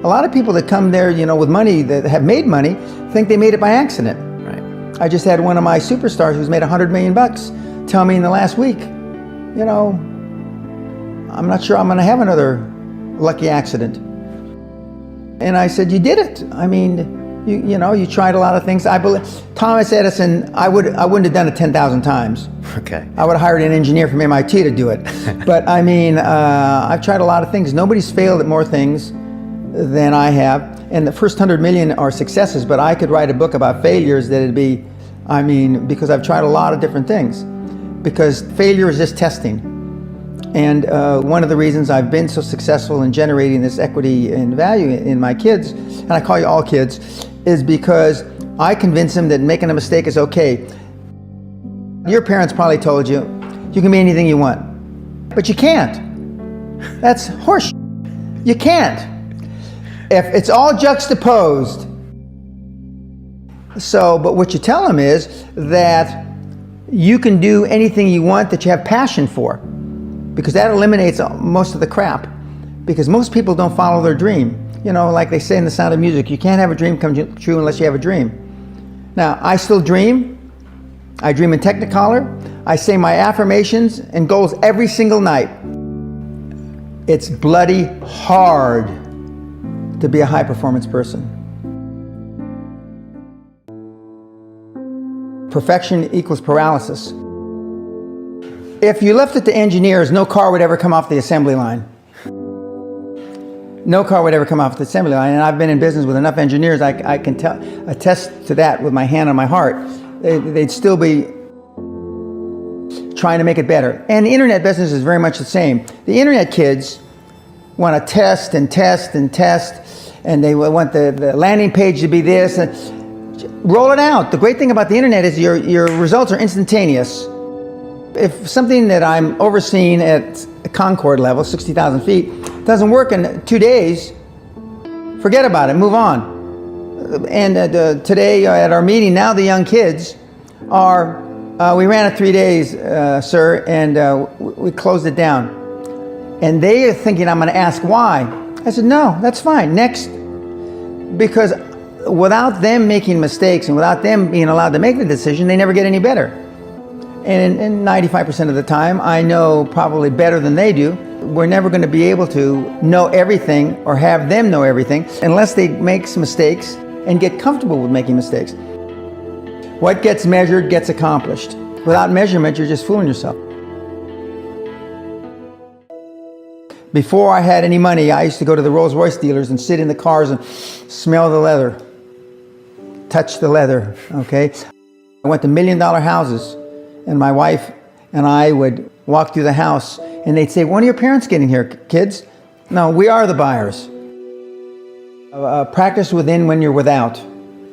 A lot of people that come there, you know, with money, that have made money, think they made it by accident. Right. I just had one of my superstars who's made $100 million tell me in the last week, you know, I'm not sure I'm going to have another lucky accident. And I said, you did it. I mean, you know, you tried a lot of things. I believe Thomas Edison, I wouldn't have done it 10,000 times. Okay. I would have hired an engineer from MIT to do it. But I mean, I've tried a lot of things. Nobody's failed at more things than I have. And the first 100 million are successes, but I could write a book about failures that it'd be, I mean, because I've tried a lot of different things. Because failure is just testing. And one of the reasons I've been so successful in generating this equity and value in my kids, and I call you all kids, is because I convince them that making a mistake is okay. Your parents probably told you, you can be anything you want, but you can't. That's horse. You can't. If it's all juxtaposed. So, but what you tell them is that you can do anything you want that you have passion for, because that eliminates most of the crap. Because most people don't follow their dream. You know, like they say in The Sound of Music, you can't have a dream come true unless you have a dream. Now, I still dream. I dream in Technicolor. I say my affirmations and goals every single night. It's bloody hard to be a high performance person. Perfection equals paralysis. If you left it to engineers, no car would ever come off the assembly line. No car would ever come off the assembly line. And I've been in business with enough engineers, I can attest to that with my hand on my heart. They'd still be trying to make it better. And the internet business is very much the same. The internet kids want to test and test and test, and they want the landing page to be this. And roll it out. The great thing about the internet is your results are instantaneous. If something that I'm overseeing at Concord level, 60,000 feet, doesn't work in 2 days, forget about it, move on. And today at our meeting, now the young kids are, we ran it 3 days, sir, and we closed it down. And they are thinking I'm going to ask why. I said, no, that's fine, next. Because without them making mistakes and without them being allowed to make the decision, they never get any better. And 95% of the time, I know probably better than they do. We're never going to be able to know everything or have them know everything unless they make some mistakes and get comfortable with making mistakes. What gets measured gets accomplished. Without measurement, you're just fooling yourself. Before I had any money, I used to go to the Rolls-Royce dealers and sit in the cars and smell the leather, touch the leather, okay? I went to $1 million houses, and my wife and I would walk through the house, and they'd say, when are your parents getting here, kids? No, we are the buyers. Practice within when you're without.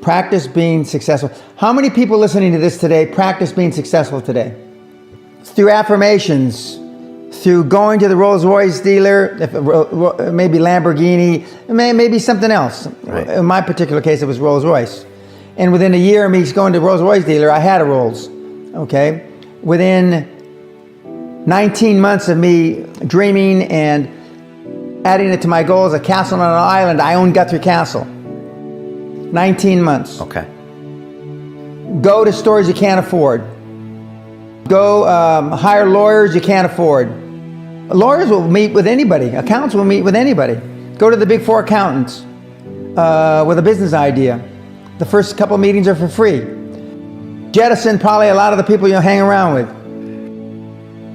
Practice being successful. How many people listening to this today practice being successful today? Through affirmations, through going to the Rolls-Royce dealer, maybe Lamborghini, maybe something else. Right. In my particular case, it was Rolls-Royce. And within a year of me going to Rolls-Royce dealer, I had a Rolls, okay? Within 19 months of me dreaming and adding it to my goals, a castle on an island, I own Guthrie Castle. 19 months. Okay. Go to stores you can't afford. Go hire lawyers you can't afford. Lawyers will meet with anybody. Accountants will meet with anybody. Go to the big 4 accountants with a business idea. The first couple meetings are for free. Jettison probably a lot of the people you'll hang around with.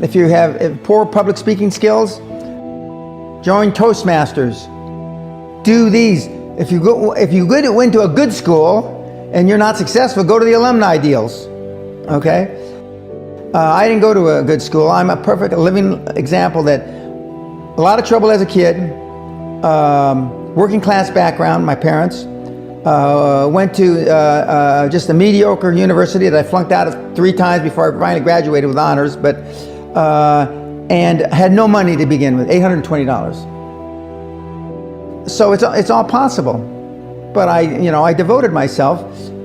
If you have poor public speaking skills, join Toastmasters. Do these. If you went to a good school and you're not successful, go to the alumni deals. Okay? I didn't go to a good school. I'm a perfect living example that a lot of trouble as a kid, working class background, my parents, went to just a mediocre university that I flunked out of 3 times before I finally graduated with honors, but and had no money to begin with, $820. So it's all possible, but I devoted myself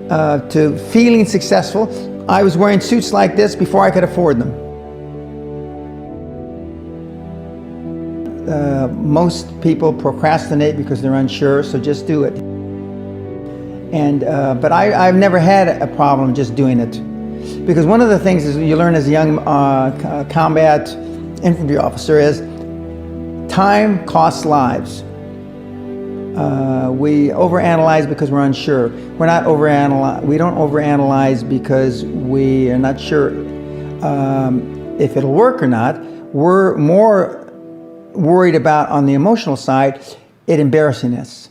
to feeling successful. I was wearing suits like this before I could afford them. Most people procrastinate because they're unsure, so just do it. And but I've never had a problem just doing it, because one of the things is you learn as a young combat infantry officer is time costs lives. We overanalyze because we're unsure. We don't overanalyze because we are not sure if it'll work or not. We're more worried about, on the emotional side, it embarrassing us.